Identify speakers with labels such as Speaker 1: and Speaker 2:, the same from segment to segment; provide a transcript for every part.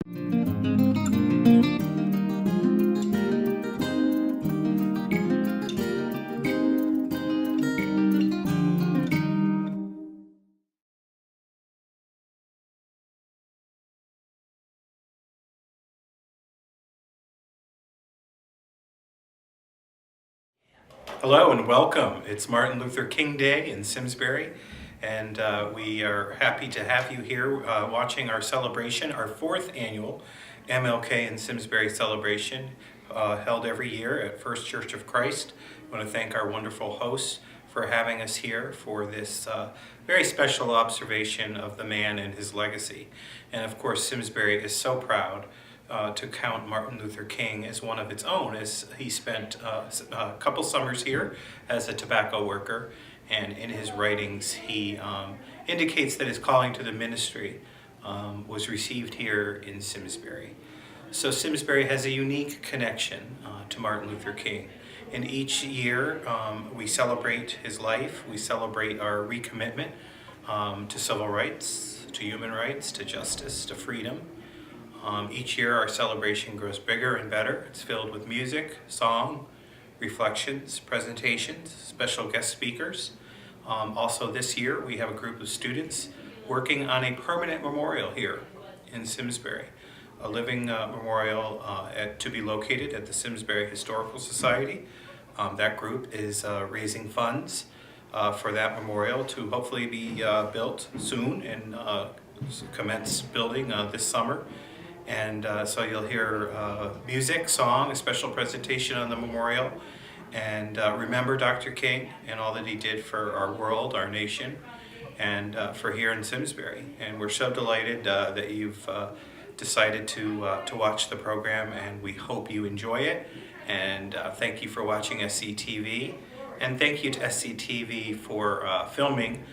Speaker 1: Hello and welcome. It's Martin Luther King Day in Simsbury, and we are happy to have you here watching our celebration, our fourth annual MLK in Simsbury celebration, held every year at First Church of Christ. I want to thank our wonderful hosts for having us here for this very special observation of the man and his legacy. And of course, Simsbury is so proud to count Martin Luther King as one of its own, as he spent a couple summers here as a tobacco worker, and in his writings he indicates that his calling to the ministry was received here in Simsbury. So Simsbury has a unique connection to Martin Luther King. And each year we celebrate his life, we celebrate our recommitment to civil rights, to human rights, to justice, to freedom. Each year our celebration grows bigger and better. It's filled with music, song, reflections, presentations, special guest speakers. Also this year we have a group of students working on a permanent memorial here in Simsbury, a living memorial to be located at the Simsbury Historical Society. That group is raising funds for that memorial to hopefully be built soon and commence building this summer. And so you'll hear music, song, a special presentation on the memorial, and remember Dr. King and all that he did for our world, our nation, and for here in Simsbury. And we're so delighted that you've decided to watch the program, and we hope you enjoy it. And thank you for watching SCTV, and thank you to SCTV for filming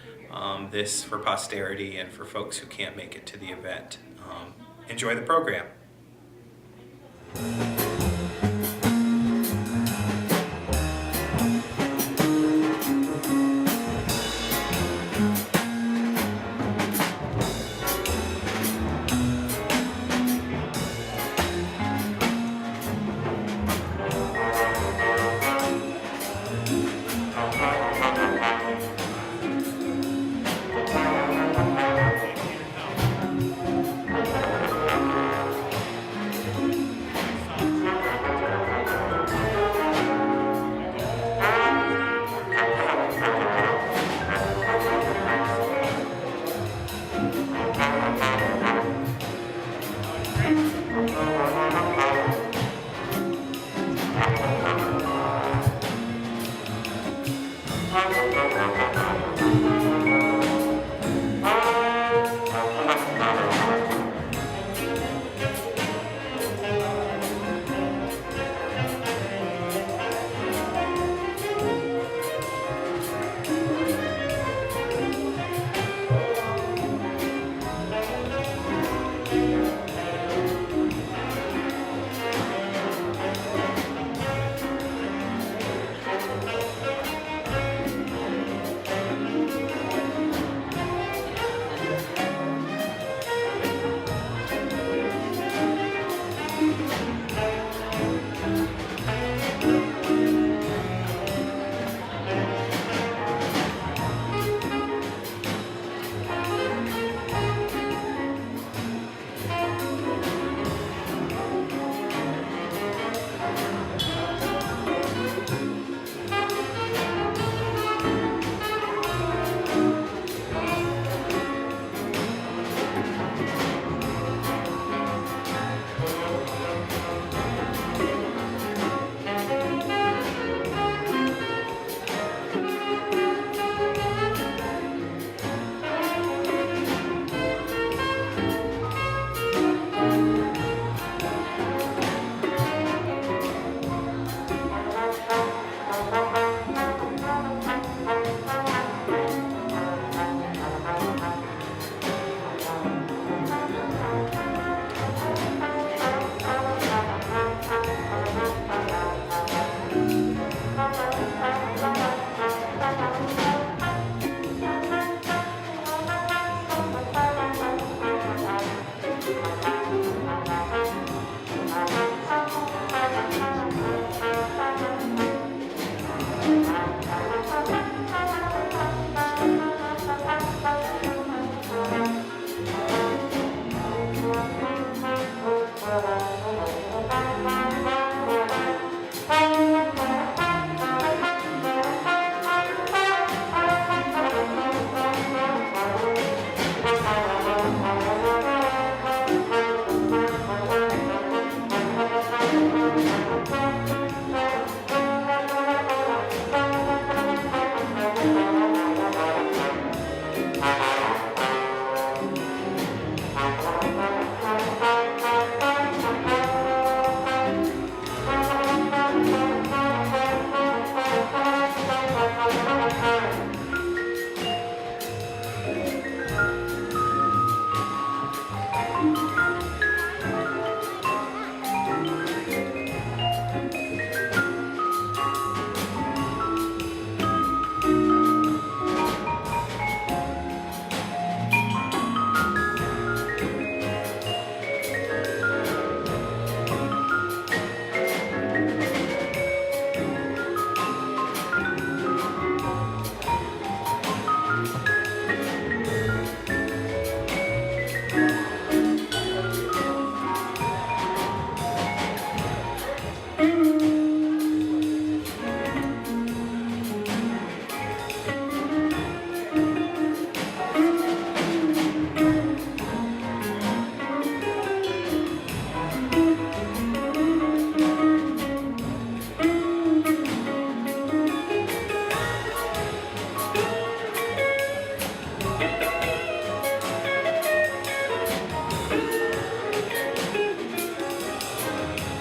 Speaker 1: this for posterity and for folks who can't make it to the event. Enjoy the program.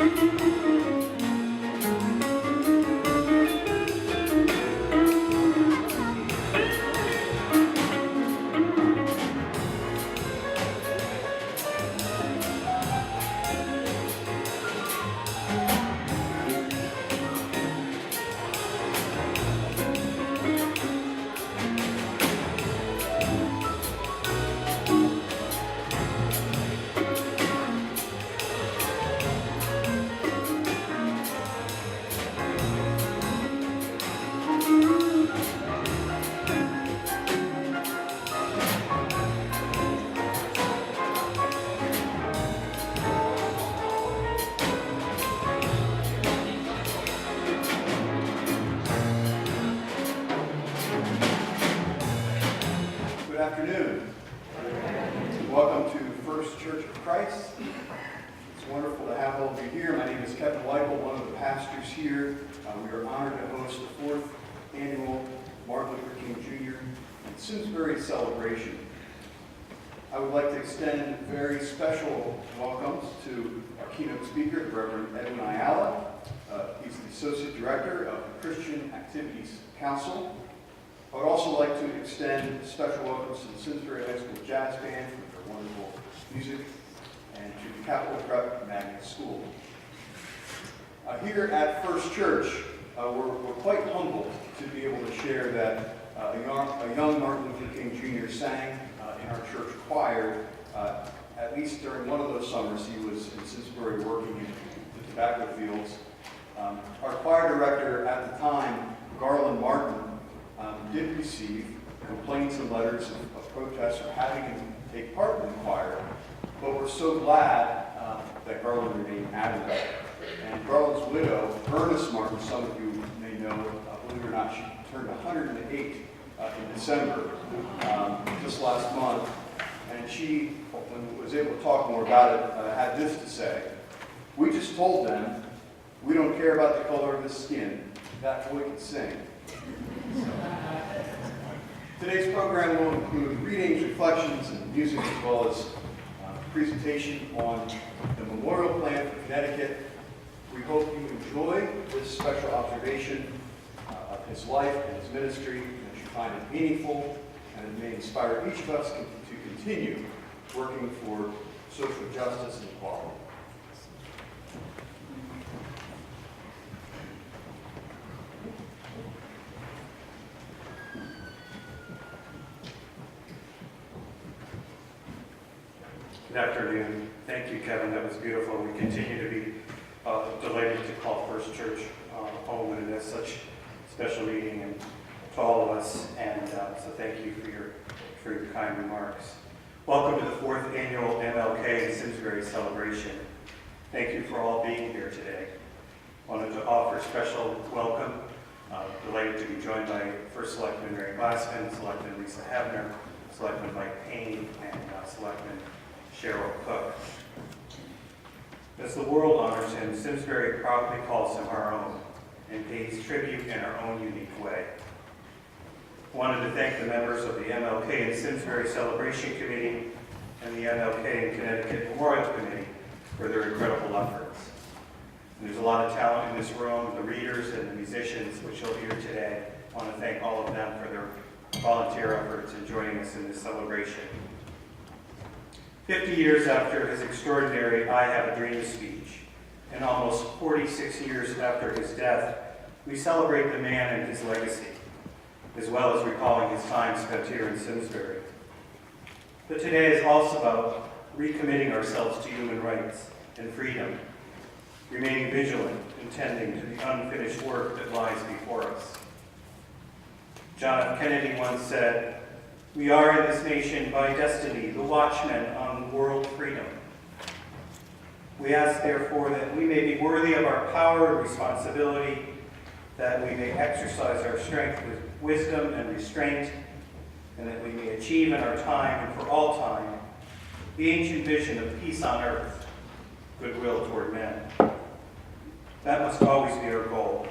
Speaker 2: Good afternoon. Welcome to First Church of Christ. It's wonderful to have all of you here. My name is Kevin Weigel, one of the pastors here. We are honored to host the 4th annual Martin Luther King Jr. and Simsbury celebration. I would like to extend very special welcomes to our keynote speaker, the Reverend Edwin Ayala. He's the Associate Director of the Christian Activities Council. I would also like to extend special welcomes to the Simsbury High School Jazz Band for their wonderful music, and to the Capital Prep Magnet School. Here at First Church, we're quite humbled to be able to share that a young Martin Luther King Jr. sang in our church choir. At least during one of those summers, he was in Simsbury working in the tobacco fields. Our choir director at the time, Garland Martin, did receive complaints and letters of protest for having him take part in the choir, but we're so glad that Garland remained adamant. And Garland's widow, Ernest Martin, some of you may know, believe it or not, she turned 108 in December, just last month, and she, when was able to talk more about it, had this to say: "We just told them, we don't care about the color of his skin, that boy can sing." Today's program will include readings, reflections, and music, as well as a presentation on the memorial plan for Connecticut. We hope you enjoy this special observation of his life and his ministry, and that you find it meaningful, and it may inspire each of us to continue working for social justice and equality.
Speaker 3: Good afternoon. Thank you, Kevin. That was beautiful. We continue to be delighted to call First Church home, and it is such a special meeting and to all of us. And so thank you for your kind remarks. Welcome to the 4th annual MLK and Simsbury celebration. Thank you for all being here today. Wanted to offer a special welcome. Delighted to be joined by First Selectman Mary Glassman, Selectman Lisa Hebner, Selectman Mike Payne, and Selectman Cheryl Cook. As the world honors him, Simsbury proudly calls him our own and pays tribute in our own unique way. I wanted to thank the members of the MLK and Simsbury Celebration Committee and the MLK and Connecticut Memorial Committee for their incredible efforts. And there's a lot of talent in this room, the readers and the musicians, which you'll hear today. I want to thank all of them for their volunteer efforts in joining us in this celebration. 50 years after his extraordinary I Have a Dream speech, and almost 46 years after his death, we celebrate the man and his legacy, as well as recalling his time spent here in Simsbury. But today is also about recommitting ourselves to human rights and freedom, remaining vigilant and tending to the unfinished work that lies before us. John F. Kennedy once said, "We are in this nation by destiny the watchmen on world freedom. We ask, therefore, that we may be worthy of our power and responsibility, that we may exercise our strength with wisdom and restraint, and that we may achieve in our time and for all time the ancient vision of peace on earth, goodwill toward men." That must always be our goal,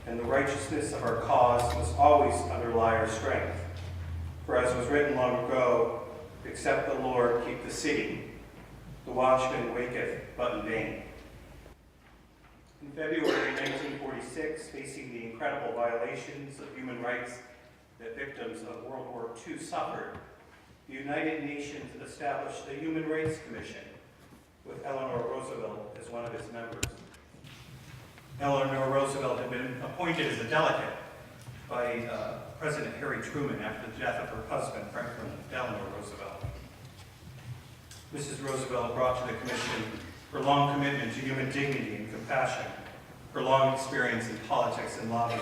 Speaker 3: and the righteousness of our cause must always underlie our strength. For as was written long ago, except the Lord keep the city, the watchman waketh but in vain. In February 1946, facing the incredible violations of human rights that victims of World War II suffered, the United Nations established the Human Rights Commission with Eleanor Roosevelt as one of its members. Eleanor Roosevelt had been appointed as a delegate by President Harry Truman after the death of her husband, Franklin Delano Roosevelt. Mrs. Roosevelt brought to the commission her long commitment to human dignity and compassion, her long experience in politics and lobbying,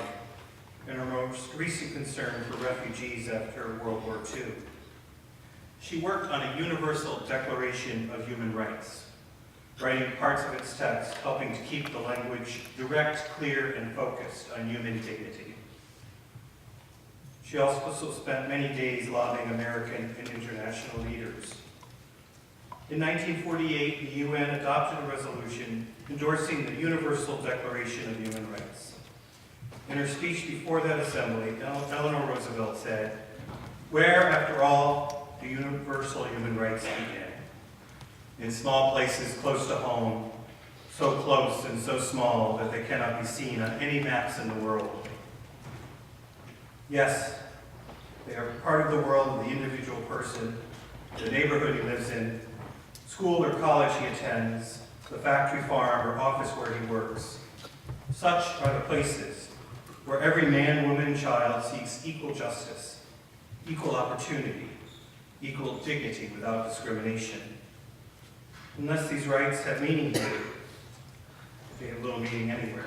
Speaker 3: and her most recent concern for refugees after World War II. She worked on a universal Declaration of Human Rights, writing parts of its text helping to keep the language direct, clear, and focused on human dignity. She also spent many days lobbying American and international leaders. In 1948, the UN adopted a resolution endorsing the Universal Declaration of Human Rights. In her speech before that assembly, Eleanor Roosevelt said, "Where, after all, do universal human rights begin? In small places close to home, so close and so small that they cannot be seen on any maps in the world. Yes, they are part of the world of the individual person, the neighborhood he lives in, school or college he attends, the factory, farm, or office where he works. Such are the places where every man, woman, and child seeks equal justice, equal opportunity, equal dignity without discrimination. Unless these rights have meaning here, they have little meaning anywhere.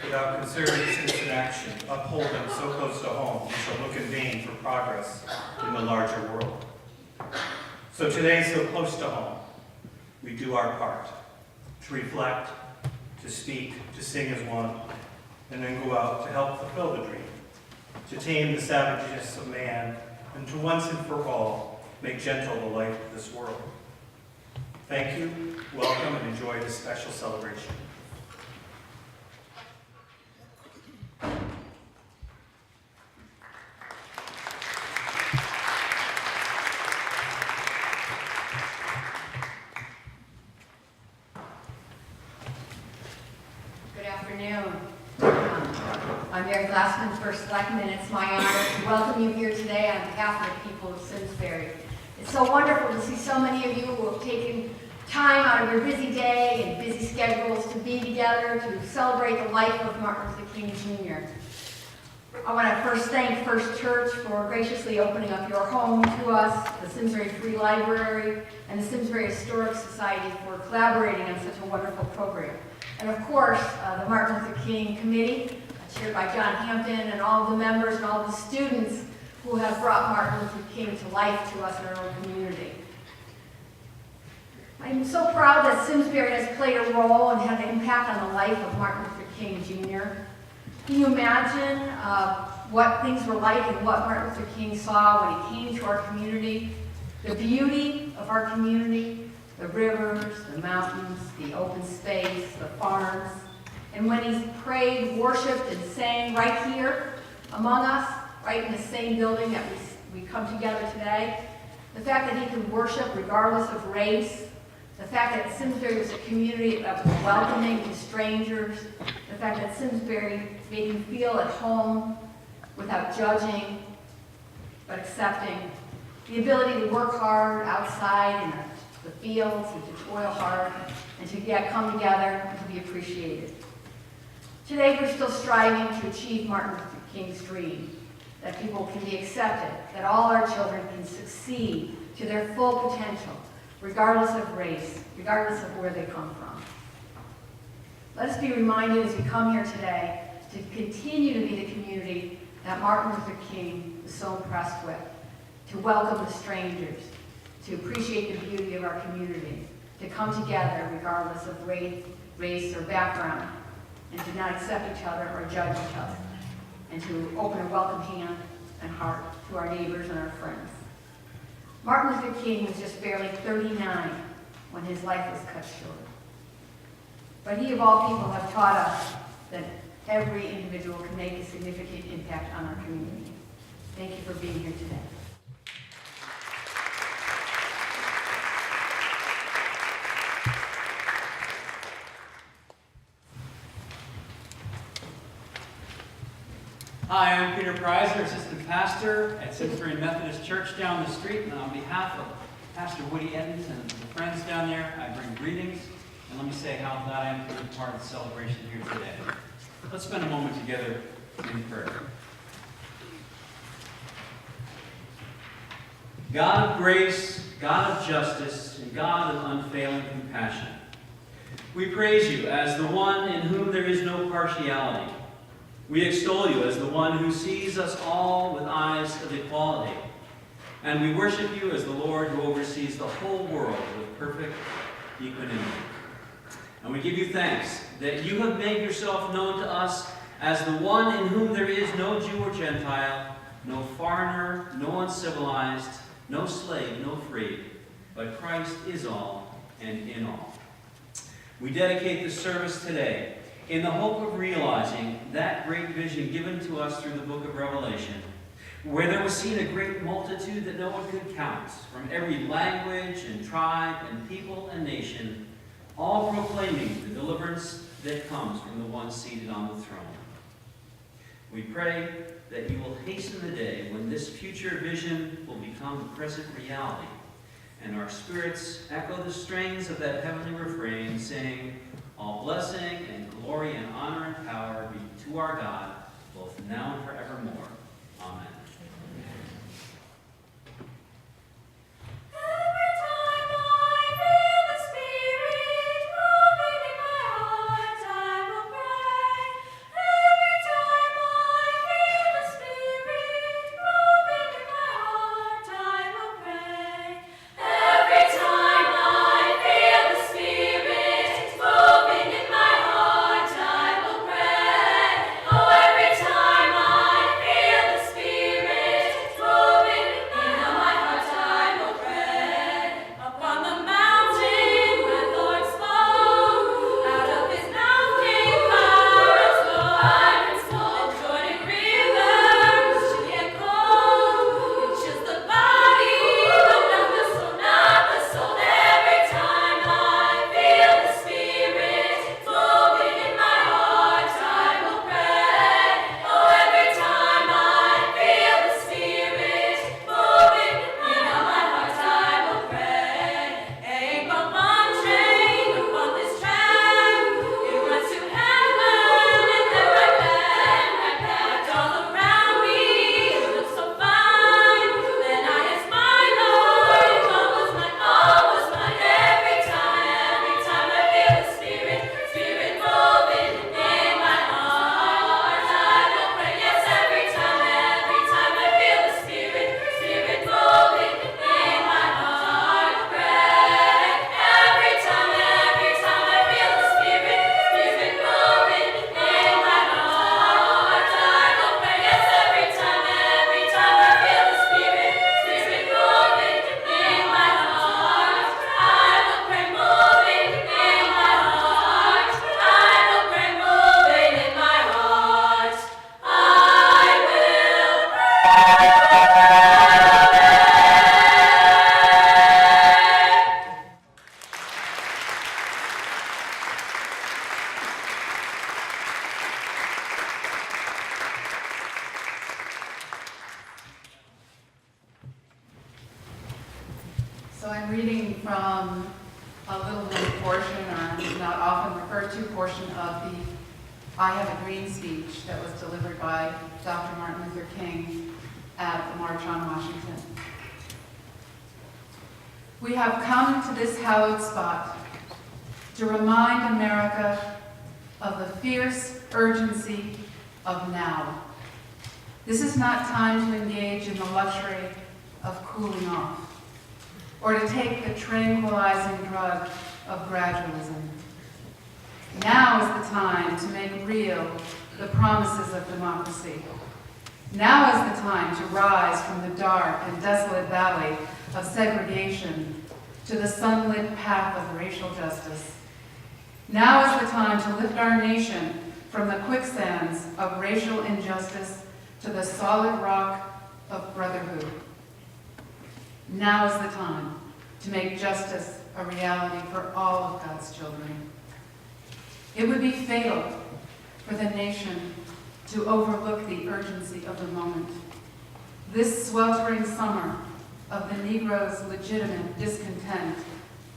Speaker 3: Without concerted citizen action, uphold them so close to home, we shall look in vain for progress in the larger world." So today, so close to home, we do our part to reflect, to speak, to sing as one, and then go out to help fulfill the dream, to tame the savageness of man, and to once and for all make gentle the life of this world. Thank you, welcome, and enjoy this special celebration.
Speaker 4: Good afternoon. I'm Mary Glassman, First Selectman. It's my honor to welcome you here today on behalf of the people of Simsbury. It's so wonderful to see so many of you who have taken time out of your busy day and busy schedules to be together to celebrate the life of Martin Luther King Jr. I want to first thank First Church for graciously opening up your home to us, the Simsbury Free Library, and the Simsbury Historic Society for collaborating on such a wonderful program. And of course, the Martin Luther King Committee, chaired by John Hampton, and all of the members and all of the students who have brought Martin Luther King to life to us in our own community. I'm so proud that Simsbury has played a role and had an impact on the life of Martin Luther King Jr. Can you imagine what things were like and what Martin Luther King saw when he came to our community? The beauty of our community, the rivers, the mountains, the open space, the farms. And when he prayed, worshiped, and sang right here among us, right in the same building that we come together today, the fact that he could worship regardless of race, the fact that Simsbury was a community that was welcoming to strangers, the fact that Simsbury made him feel at home without judging, but accepting, the ability to work hard outside in the fields and to toil hard and to come together and to be appreciated. Today we're still striving to achieve Martin Luther King's dream, that people can be accepted, that all our children can succeed to their full potential, regardless of race, regardless of where they come from. Let us be reminded as we come here today to continue to be the community that Martin Luther King was so impressed with, to welcome the strangers, to appreciate the beauty of our community, to come together regardless of race or background, and to not accept each other or judge each other, and to open a welcome hand and heart to our neighbors and our friends. Martin Luther King was just barely 39 when his life was cut short. But he of all people have taught us that every individual can make a significant impact on our community. Thank you for being here today.
Speaker 5: Hi, I'm Peter Preiser, Assistant Pastor at Simsbury Methodist Church down the street, and on behalf of Pastor Woody Edmonds and the friends down there, I bring greetings, and let me say how glad I am to be part of the celebration here today. Let's spend a moment together in prayer. God of grace, God of justice, and God of unfailing compassion, we praise you as the one in whom there is no partiality. We extol you as the one who sees us all with eyes of equality. And we worship you as the Lord who oversees the whole world with perfect equanimity. And we give you thanks that you have made yourself known to us as the one in whom there is no Jew or Gentile, no foreigner, no uncivilized, no slave, no free, but Christ is all and in all. We dedicate this service today in the hope of realizing that great vision given to us through the book of Revelation, where there was seen a great multitude that no one could count, from every language and tribe and people and nation, all proclaiming the deliverance that comes from the one seated on the throne. We pray that you will hasten the day when this future vision will become a present reality, and our spirits echo the strains of that heavenly refrain, saying, all blessing and glory and honor and power be to our God, both now and forevermore. Amen.
Speaker 6: So I'm reading from a little known portion, or not often referred to portion, of the I Have a Dream speech that was delivered by Dr. Martin Luther King at the March on Washington. We have come to this hallowed spot to remind America of the fierce urgency of now. This is not time to engage in the luxury of cooling off, or to take the tranquilizing drug of gradualism. Now is the time to make real the promises of democracy. Now is the time to rise from the dark and desolate valley of segregation to the sunlit path of racial justice. Now is the time to lift our nation from the quicksands of racial injustice to the solid rock of brotherhood. Now is the time to make justice a reality for all of God's children. It would be fatal for the nation to overlook the urgency of the moment. This sweltering summer of the Negro's legitimate discontent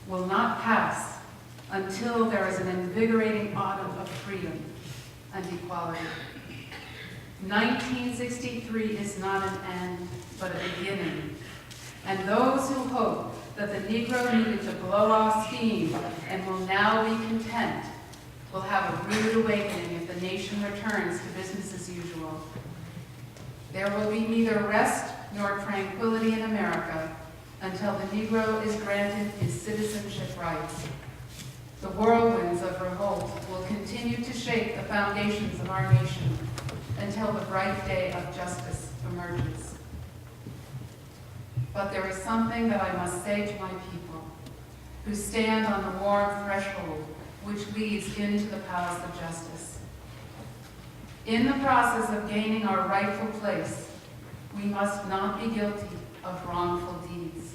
Speaker 6: will not pass until there is an invigorating autumn of freedom and equality. 1963 is not an end, but a beginning. And those who hope that the Negro needed to blow off steam and will now be content will have a rude awakening if the nation returns to business as usual. There will be neither rest nor tranquility in America until the Negro is granted his citizenship rights. The whirlwinds of revolt will continue to shake the foundations of our nation until the bright day of justice emerges. But there is something that I must say to my people who stand on the warm threshold which leads into the palace of justice. In the process of gaining our rightful place, we must not be guilty of wrongful deeds.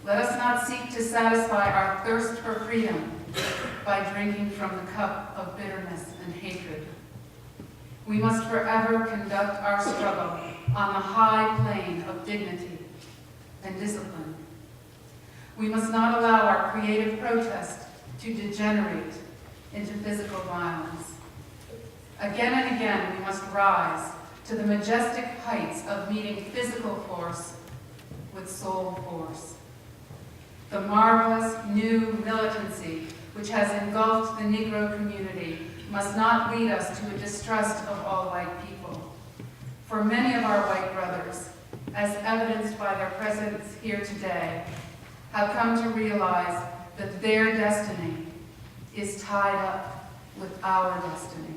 Speaker 6: Let us not seek to satisfy our thirst for freedom by drinking from the cup of bitterness and hatred. We must forever conduct our struggle on the high plane of dignity and discipline. We must not allow our creative protest to degenerate into physical violence. Again and again, we must rise to the majestic heights of meeting physical force with soul force. The marvelous new militancy which has engulfed the Negro community must not lead us to a distrust of all white people. For many of our white brothers, as evidenced by their presence here today, have come to realize that their destiny is tied up with our destiny.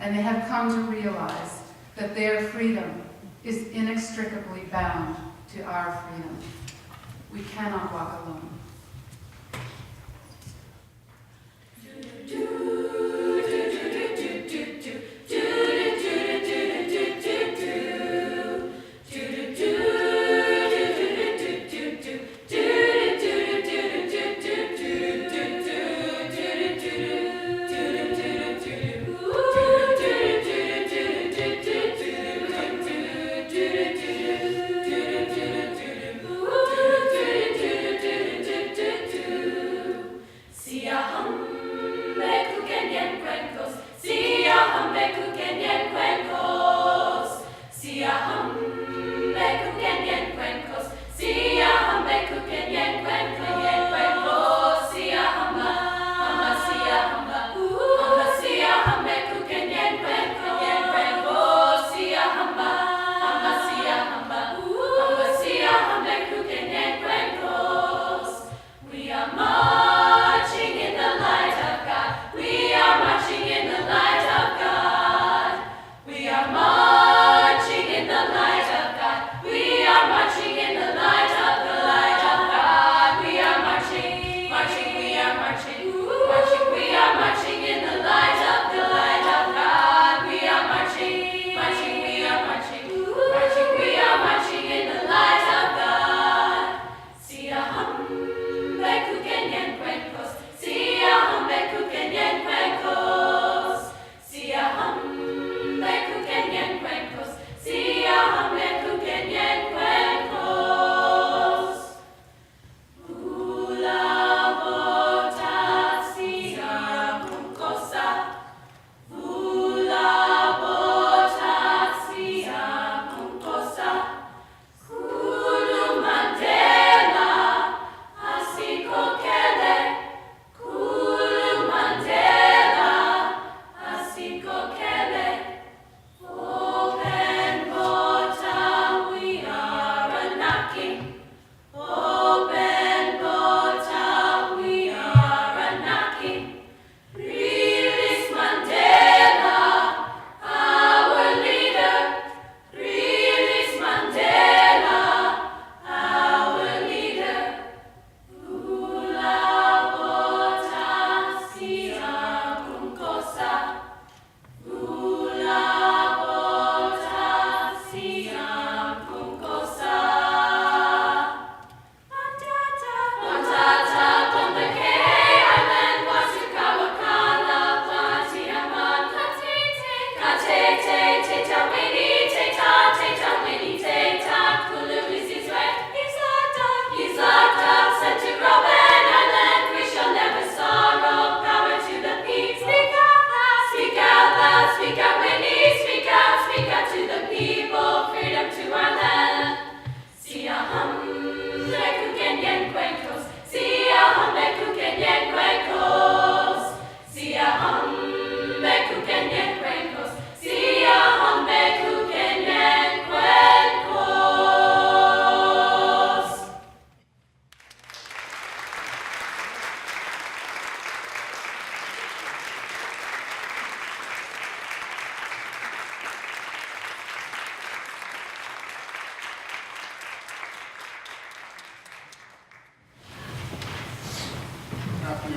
Speaker 6: And they have come to realize that their freedom is inextricably bound to our freedom. We cannot walk alone.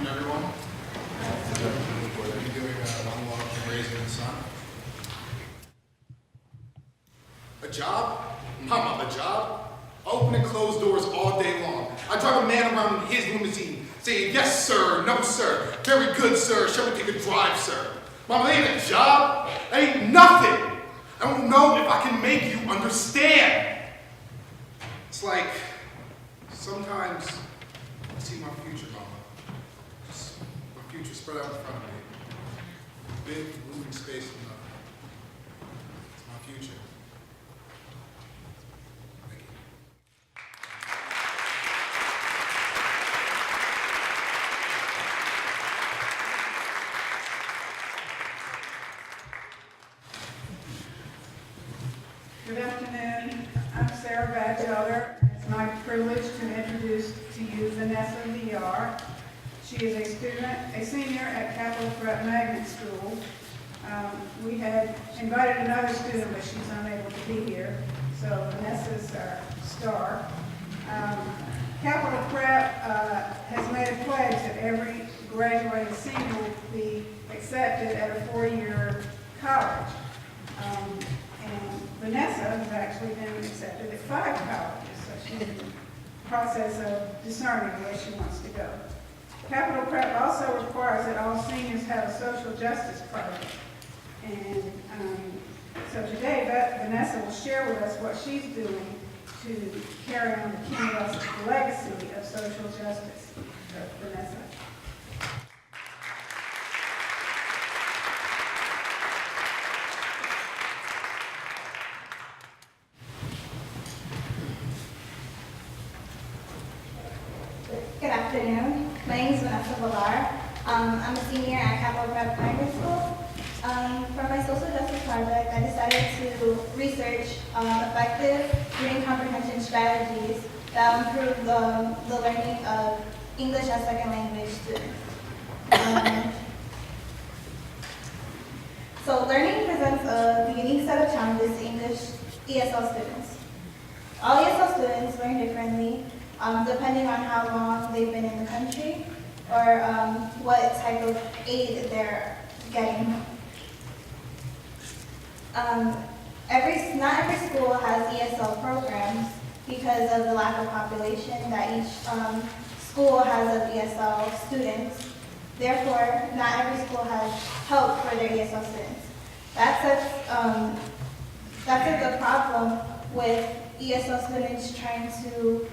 Speaker 7: afternoon, everyone. What are you doing one walk from raising the sun? A job? Mama, a job? Open and close doors all day long. I drive a man around in his limousine saying, yes, sir, no, sir, very good, sir, shall we take a drive, sir? Mama, that ain't a job. That ain't nothing. I don't know if I can make you understand. It's like, sometimes I see my future, Mama. Just my future spread out in front of me. Big, moving space in the, it's my future. Thank you.
Speaker 8: Good afternoon. I'm Sarah Batchelder. It's my privilege to introduce to you Vanessa VR. She is a senior at Capital Prep Magnet School. We had invited another student, but she's unable to be here. So Vanessa's our star. Capital Prep has made a pledge that every graduating senior will be accepted at a four-year college. And Vanessa has actually been accepted at 5 colleges, so she's in the process of discerning where she wants to go. Capital Prep also requires that all seniors have a social justice project. And so today, Vanessa will share with us what she's doing to carry on the Kennedy's legacy of social justice. So, Vanessa.
Speaker 9: Good afternoon. My name is Vanessa Villar. I'm a senior at Capital Prep Magnet School. For my social justice project, I decided to research effective reading comprehension strategies that improve the learning of English as second language students. So learning presents a unique set of challenges to English ESL students. All ESL students learn differently, depending on how long they've been in the country or what type of aid they're getting. Not every school has ESL programs because of the lack of population that each school has of ESL students. Therefore, not every school has help for their ESL students. That sets a problem with ESL students trying to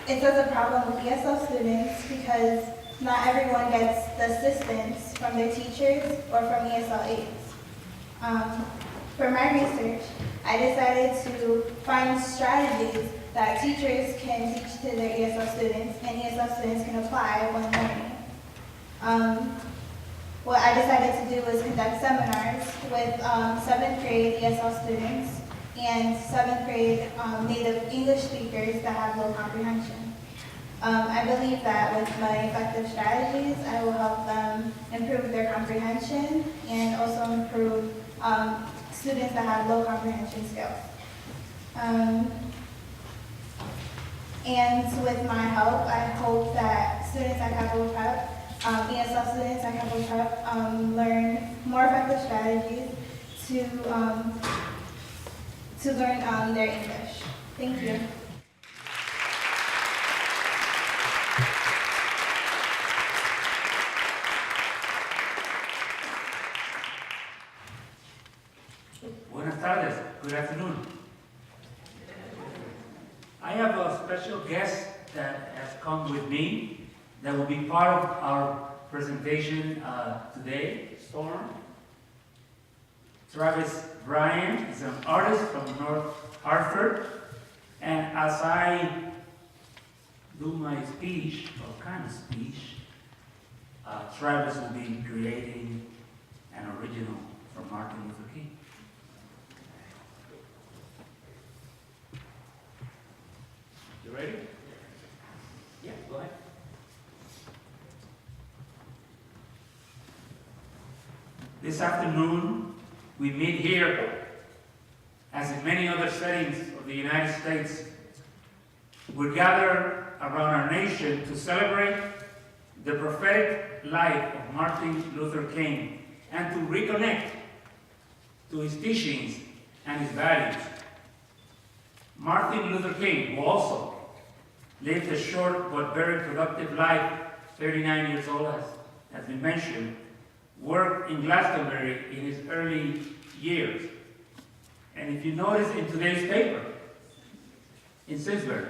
Speaker 9: it does a problem with ESL students because not everyone gets the assistance from their teachers or from ESL aides. For my research, I decided to find strategies that teachers can teach to their ESL students and ESL students can apply when learning. What I decided to do was conduct seminars with 7th grade ESL students and 7th grade native English speakers that have low comprehension. I believe that with my effective strategies, I will help them improve their comprehension and also improve students that have low comprehension skills. And with my help, I hope that students at Capital Prep, ESL students at Capital Prep, learn more effective strategies to learn their English. Thank you.
Speaker 10: Buenas tardes. Good afternoon. I have a special guest that has come with me that will be part of our presentation today, Storm. Travis Bryan is an artist from North Hartford, and as I do my speech, or kind of speech, Travis will be creating an original from Martin Luther King. You ready? Yeah, go ahead. This afternoon, we meet here, as in many other settings of the United States. We're gathered around our nation to celebrate the prophetic life of Martin Luther King and to reconnect to his teachings and his values. Martin Luther King, who also lived a short but very productive life, 39 years old, as we mentioned, worked in Glastonbury in his early years. And if you notice in today's paper, in Simsbury,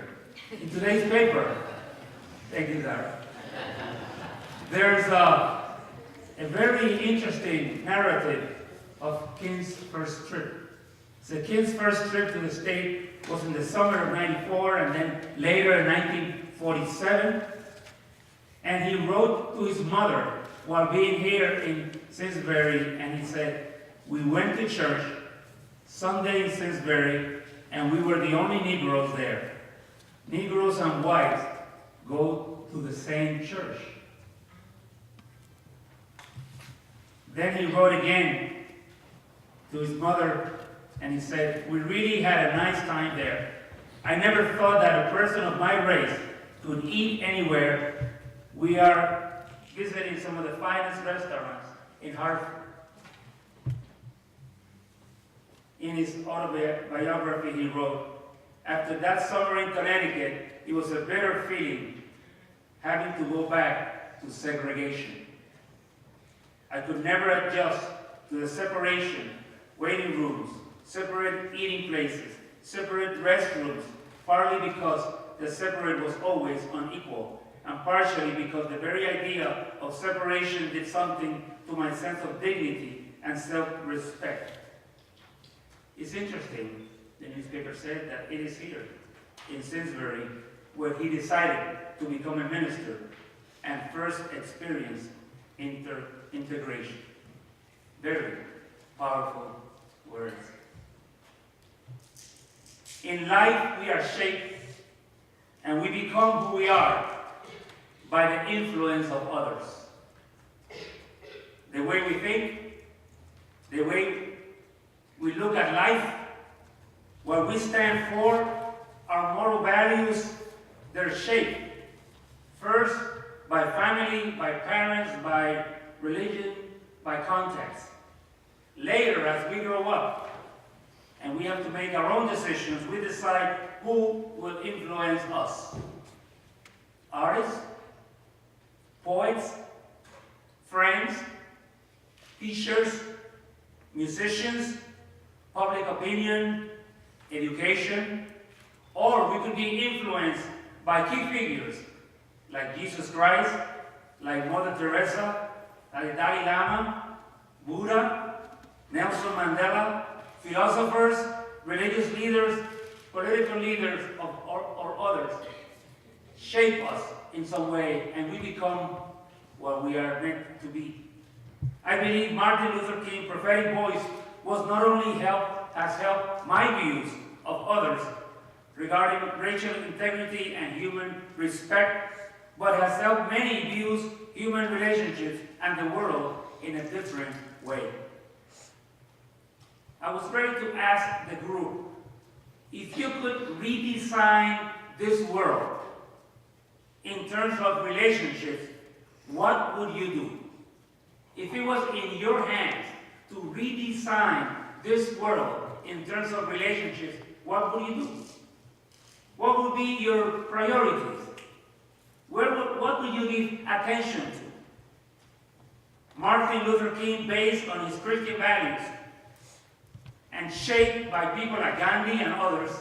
Speaker 10: in today's paper, thank you, Zara, there's a very interesting narrative of King's first trip. So King's first trip to the state was in the summer of '94 and then later in 1947. And he wrote to his mother while being here in Simsbury, and he said, "We went to church Sunday in Simsbury, and we were the only Negroes there. Negroes and whites go to the same church." Then he wrote again to his mother, and he said, "We really had a nice time there. I never thought that a person of my race could eat anywhere. We are visiting some of the finest restaurants in Hartford." In his autobiography, he wrote, "After that summer in Connecticut, it was a bitter feeling having to go back to segregation. I could never adjust to the separation, waiting rooms, separate eating places, separate restrooms, partly because the separate was always unequal, and partially because the very idea of separation did something to my sense of dignity and self-respect." It's interesting, the newspaper said, that it is here in Simsbury where he decided to become a minister and first experienced integration. Very powerful words. In life, we are shaped and we become who we are by the influence of others. The way we think, the way we look at life, what we stand for, our moral values, they're shaped first by family, by parents, by religion, by context. Later, as we grow up and we have to make our own decisions, we decide who will influence us. Artists, poets, friends, teachers, musicians, public opinion, education, or we could be influenced by key figures like Jesus Christ, like Mother Teresa, like Dalai Lama, Buddha, Nelson Mandela, philosophers, religious leaders, political leaders, or others shape us in some way, and we become what we are meant to be. I believe Martin Luther King's prophetic voice was not only has helped my views of others regarding racial integrity and human respect, but has helped many view human relationships and the world in a different way. I was ready to ask the group, if you could redesign this world in terms of relationships, what would you do? If it was in your hands to redesign this world in terms of relationships, what would you do? What would be your priorities? What would you give attention to? Martin Luther King, based on his Christian values and shaped by people like Gandhi and others,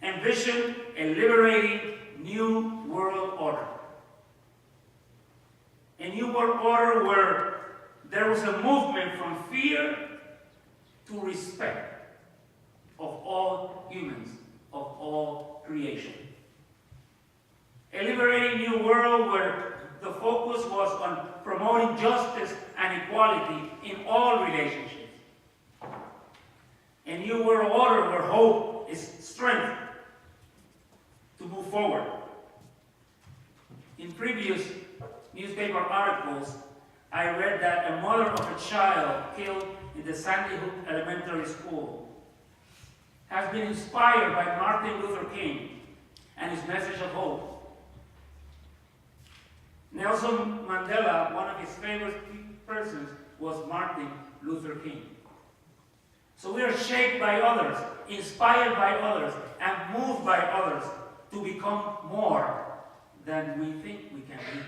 Speaker 10: envisioned a liberating new world order. A new world order where there was a movement from fear to respect of all humans, of all creation. A liberating new world where the focus was on promoting justice and equality in all relationships. A new world order where hope is strength to move forward. In previous newspaper articles, I read that a mother of a child killed in the Sandy Hook Elementary School has been inspired by Martin Luther King and his message of hope Nelson Mandela, one of his favorite persons, was Martin Luther King. So we are shaped by others, inspired by others, and moved by others to become more than we think we can be.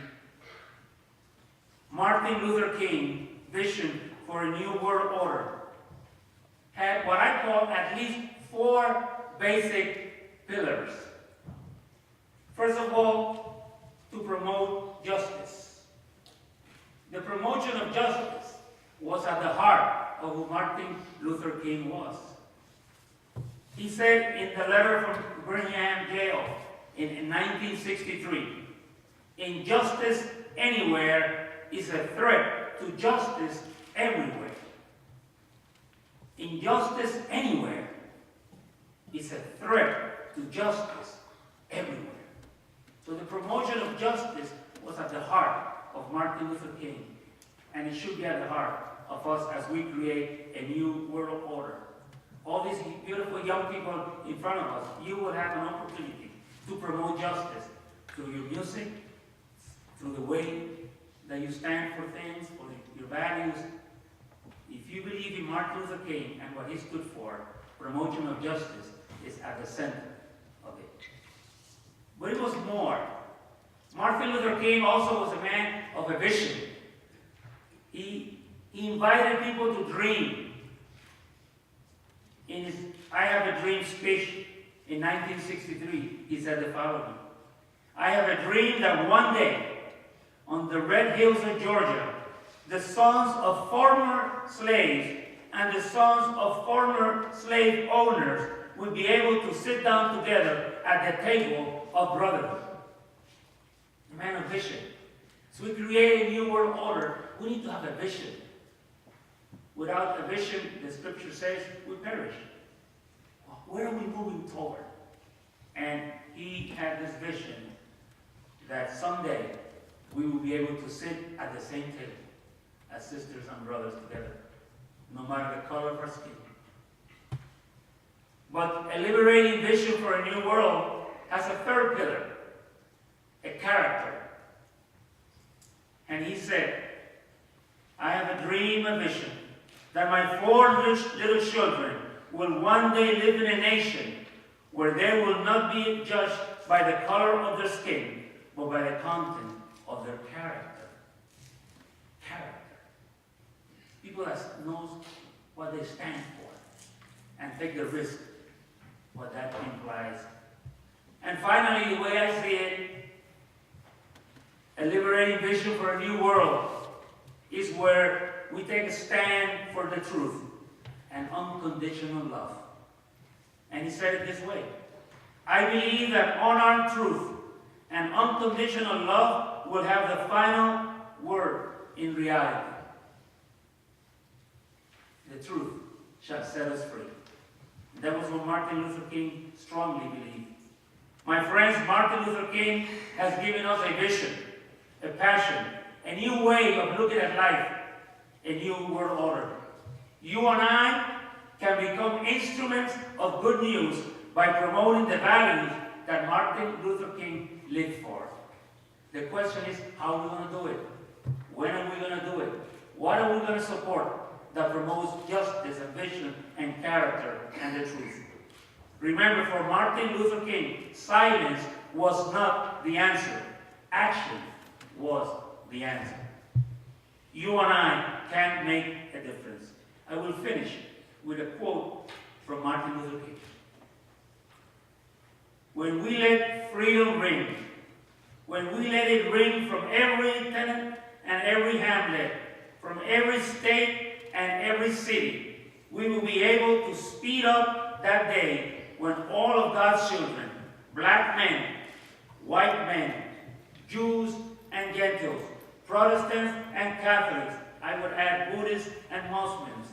Speaker 10: Martin Luther King's vision for a new world order had what I call at least 4 basic pillars. First of all, to promote justice. The promotion of justice was at the heart of who Martin Luther King was. He said in the letter from Birmingham jail in 1963, "Injustice anywhere is a threat to justice everywhere." Injustice anywhere is a threat to justice everywhere. So the promotion of justice was at the heart of Martin Luther King, and it should be at the heart of us as we create a new world order. All these beautiful young people in front of us, you will have an opportunity to promote justice through your music, through the way that you stand for things, for your values. If you believe in Martin Luther King and what he stood for, promotion of justice is at the center of it. But it was more. Martin Luther King also was a man of a vision. He invited people to dream. In his I Have a Dream speech in 1963, he said the following: "I have a dream that one day, on the red hills of Georgia, the sons of former slaves and the sons of former slave owners will be able to sit down together at the table of brotherhood." A man of vision. So we create a new world order. We need to have a vision. Without a vision, the scripture says, we perish. Where are we moving toward? And he had this vision that someday we will be able to sit at the same table as sisters and brothers together, no matter the color of our skin. But a liberating vision for a new world has a third pillar, a character. And he said, "I have a dream, a vision, that my 4 little children will one day live in a nation where they will not be judged by the color of their skin, but by the content of their character." Character. People that knows what they stand for and take the risk, what that implies. And finally, the way I see it, a liberating vision for a new world is where we take a stand for the truth and unconditional love. And he said it this way: "I believe that unarmed truth and unconditional love will have the final word in reality. The truth shall set us free." That was what Martin Luther King strongly believed. My friends, Martin Luther King has given us a vision, a passion, a new way of looking at life, a new world order. You and I can become instruments of good news by promoting the values that Martin Luther King lived for. The question is, how are we going to do it? When are we going to do it? What are we going to support that promotes justice and vision and character and the truth? Remember, for Martin Luther King, silence was not the answer. Action was the answer. You and I can make a difference. I will finish with a quote from Martin Luther King. "When we let freedom ring, when we let it ring from every tenant and every hamlet, from every state and every city, we will be able to speed up that day when all of God's children, black men, white men, Jews and Gentiles, Protestants and Catholics, I would add Buddhists and Muslims,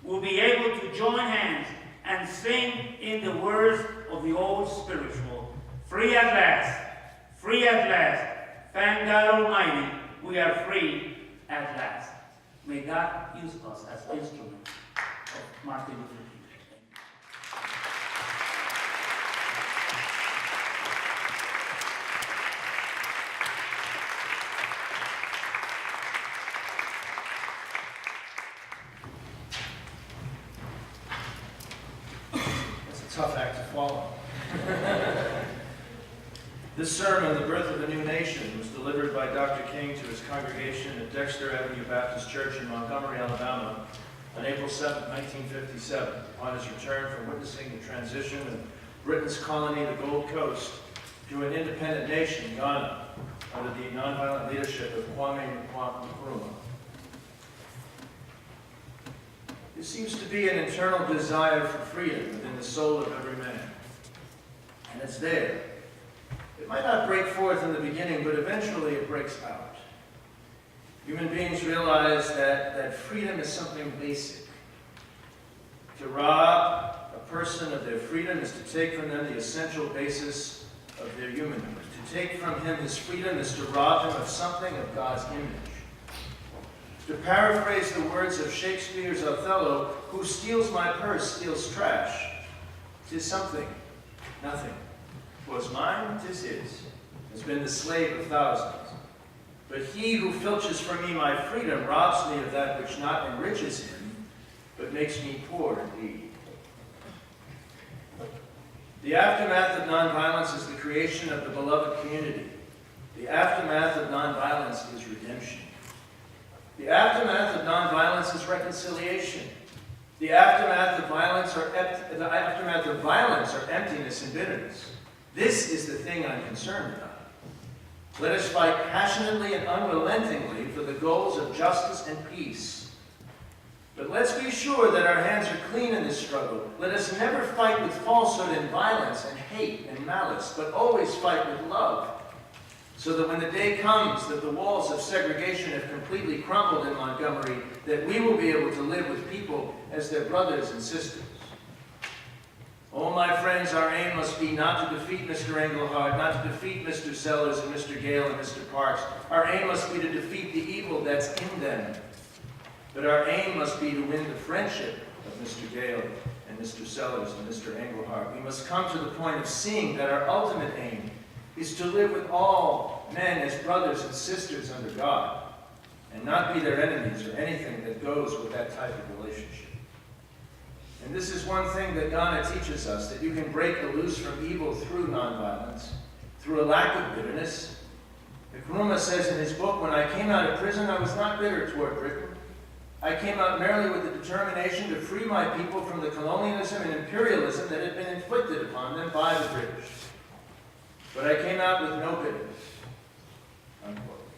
Speaker 10: will be able to join hands and sing in the words of the old spiritual, free at last, thank God Almighty, we are free at last." May God use us as instruments of Martin Luther King.
Speaker 11: tough act to follow. This sermon, The Birth of a New Nation, was delivered by Dr. King to his congregation at Dexter Avenue Baptist Church in Montgomery, Alabama, on April 7, 1957, upon his return from witnessing the transition of Britain's colony, the Gold Coast, to an independent nation, Ghana, under the nonviolent leadership of Kwame Nkrumah. There seems to be an internal desire for freedom within the soul of every man, and it's there. It might not break forth in the beginning, but eventually it breaks out. Human beings realize that freedom is something basic. To rob a person of their freedom is to take from them the essential basis of their humanhood. To take from him his freedom is to rob him of something of God's image. To paraphrase the words of Shakespeare's Othello, who steals my purse steals trash. 'Tis something, nothing. 'Twas mine, 'tis his, has been the slave of thousands. But he who filches from me my freedom robs me of that which not enriches him, but makes me poor indeed. The aftermath of nonviolence is the creation of the beloved community. The aftermath of nonviolence is redemption. The aftermath of nonviolence is reconciliation. The aftermath of violence are emptiness and bitterness. This is the thing I'm concerned about. Let us fight passionately and unrelentingly for the goals of justice and peace. But let's be sure that our hands are clean in this struggle. Let us never fight with falsehood and violence and hate and malice, but always fight with love, so that when the day comes that the walls of segregation have completely crumbled in Montgomery, that we will be able to live with people as their brothers and sisters. Oh, my friends, our aim must be not to defeat Mr. Engelhardt, not to defeat Mr. Sellers and Mr. Gale and Mr. Parks. Our aim must be to defeat the evil that's in them. But our aim must be to win the friendship of Mr. Gale and Mr. Sellers and Mr. Engelhardt. We must come to the point of seeing that our ultimate aim is to live with all men as brothers and sisters under God, and not be their enemies or anything that goes with that type of relationship. And this is one thing that Ghana teaches us, that you can break loose from evil through nonviolence, through a lack of bitterness. Nkrumah says in his book, when I came out of prison, I was not bitter toward Britain. I came out merely with the determination to free my people from the colonialism and imperialism that had been inflicted upon them by the British. But I came out with no bitterness. Unquote.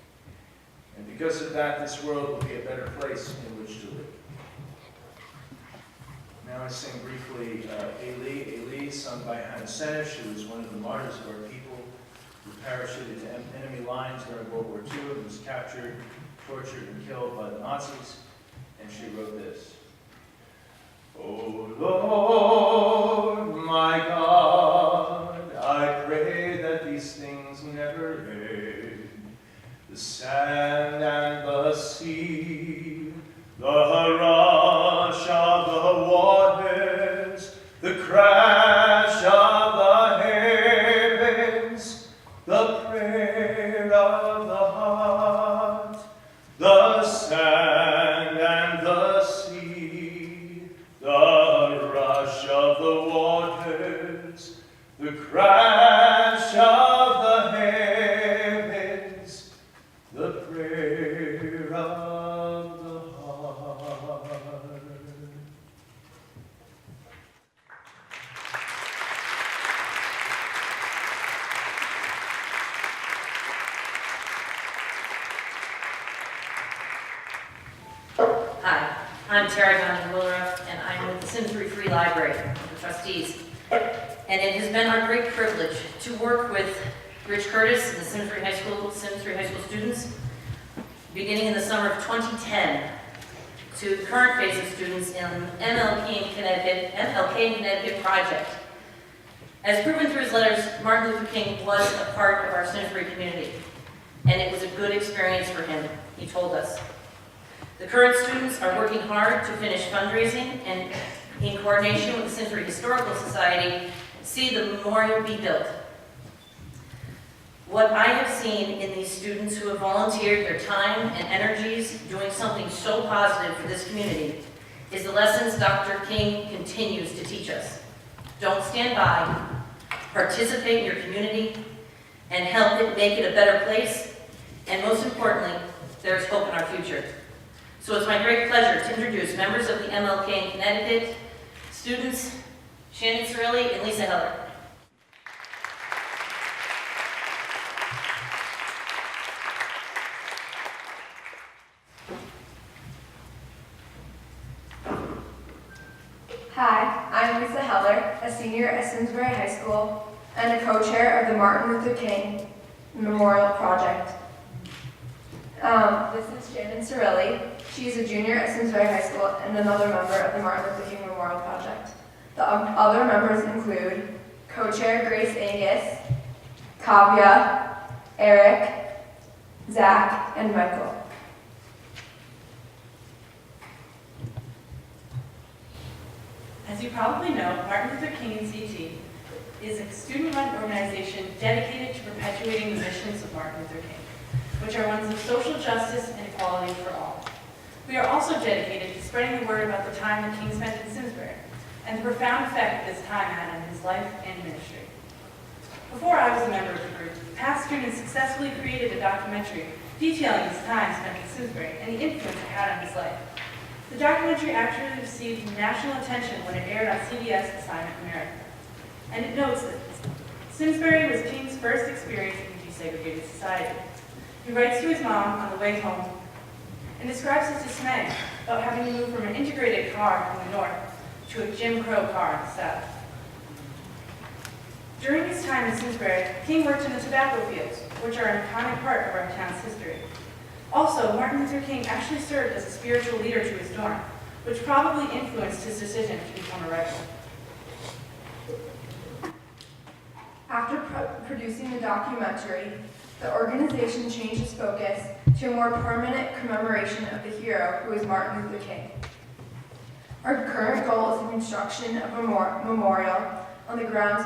Speaker 11: And because of that, this world will be a better place in which to live. Now I sing briefly Eli, sung by Hannah Senesh, who was one of the martyrs of our people, who parachuted to enemy lines during World War II and was captured, tortured, and killed by the Nazis. And she wrote this. Oh Lord, my God, I pray that these things never end. The sand and the sea, the rush of the waters, the crash of the heavens, the prayer of the heart, the sand and the sea, the rush of the waters, the crash of the heavens, the prayer of the heart.
Speaker 12: Hi, I'm Terry Van Willerup, and I'm with the Simsbury Free Library, the trustees. And it has been our great privilege to work with Rich Curtis and the Simsbury High School students, beginning in the summer of 2010, to the current phase of students in MLK in Connecticut project. As proven through his letters, Martin Luther King was a part of our Simsbury community, and it was a good experience for him, he told us. The current students are working hard to finish fundraising and, in coordination with the Simsbury Historical Society, see the memorial be built. What I have seen in these students who have volunteered their time and energies doing something so positive for this community is the lessons Dr. King continues to teach us. Don't stand by. Participate in your community and help it make it a better place. And most importantly, there's hope in our future. So it's my great pleasure to introduce members of the MLK in Connecticut, students Shannon Cirilli and Lisa Heller.
Speaker 13: Hi, I'm Lisa Heller, a senior at Simsbury High School and a co-chair of the Martin Luther King Memorial Project. This is Shannon Cirilli. She's a junior at Simsbury High School and another member of the Martin Luther King Memorial Project. The other members include co-chair Grace Angus, Kavya, Eric, Zach, and Michael.
Speaker 14: As you probably know, Martin Luther King CT is a student-run organization dedicated to perpetuating the missions of Martin Luther King, which are ones of social justice and equality for all. We are also dedicated to spreading the word about the time that King spent in Simsbury and the profound effect this time had on his life and ministry. Before I was a member of the group, past students successfully created a documentary detailing his time spent in Simsbury and the influence it had on his life. The documentary actually received national attention when it aired on CBS Assignment America. And it notes that Simsbury was King's first experience in desegregated society. He writes to his mom on the way home and describes his dismay about having to move from an integrated car in the north to a Jim Crow car in the south. During his time in Simsbury, King worked in the tobacco fields, which are an iconic part of our town's history. Also, Martin Luther King actually served as a spiritual leader to his dorm, which probably influenced his decision to become a rebel.
Speaker 13: After producing the documentary, the organization changed its focus to a more permanent commemoration of the hero who is Martin Luther King. Our current goal is the construction of a memorial on the grounds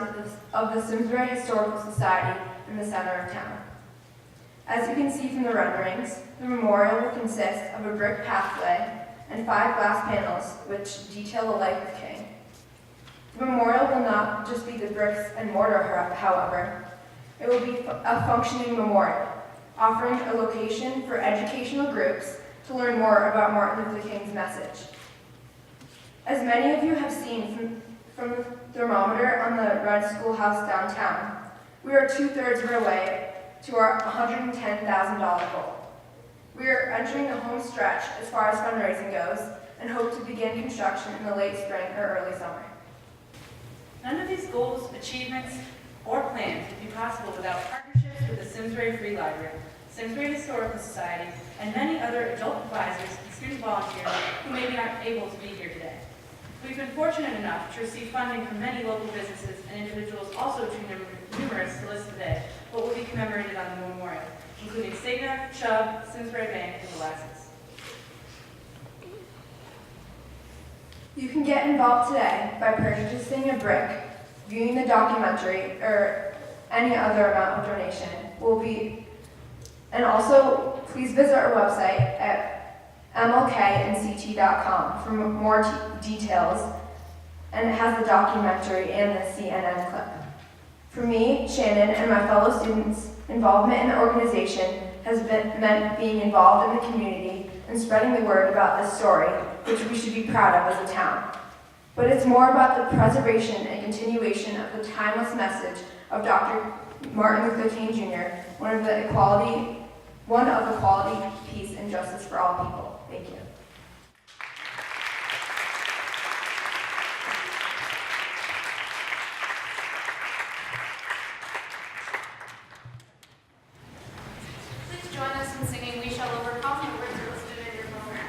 Speaker 13: of the Simsbury Historical Society in the center of town. As you can see from the renderings, the memorial will consist of a brick pathway and 5 glass panels which detail the life of King. The memorial will not just be the bricks and mortar, however. It will be a functioning memorial, offering a location for educational groups to learn more about Martin Luther King's message. As many of you have seen from the thermometer on the Red Schoolhouse downtown, we are 2/3 of our way to our $110,000 goal. We are entering the home stretch as far as fundraising goes and hope to begin construction in the late spring or early summer.
Speaker 14: None of these goals, achievements, or plans would be possible without partnerships with the Simsbury Free Library, Simsbury Historical Society, and many other adult advisors and student volunteers who may not be able to be here today. We've been fortunate enough to receive funding from many local businesses and individuals also too numerous to list today, but will be commemorated on the memorial, including Cigna, Chubb, Simsbury Bank, and Alexis.
Speaker 13: You can get involved today by purchasing a brick, viewing the documentary, or any other amount of donation and also please visit our website at mlknct.com for more details, and it has the documentary and the CNN clip. For me, Shannon, and my fellow students, involvement in the organization has meant being involved in the community and spreading the word about this story, which we should be proud of as a town. But it's more about the preservation and continuation of the timeless message of Dr. Martin Luther King Jr., one of equality, peace, and justice for all people. Thank you.
Speaker 15: Please join us in singing We Shall Overcome, the words are listed in your program.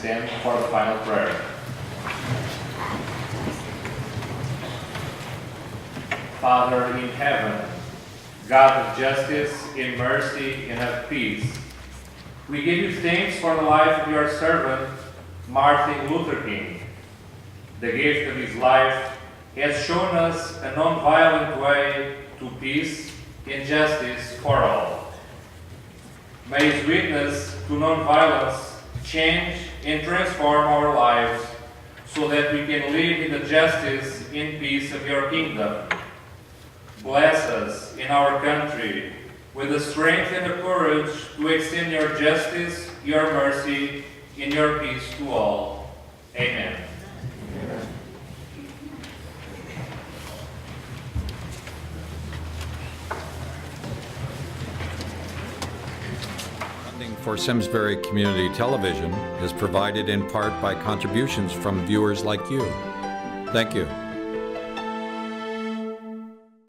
Speaker 16: stand for the final prayer. Father in heaven, God of justice, in mercy, and of peace, we give you thanks for the life of your servant, Martin Luther King. The gift of his life has shown us a non-violent way to peace and justice for all. May his witness to non-violence change and transform our lives so that we can live in the justice and peace of your kingdom. Bless us in our country with the strength and the courage to extend your justice, your mercy, and your peace to all. Amen.
Speaker 17: Funding for Simsbury Community Television is provided in part by contributions from viewers like you. Thank you.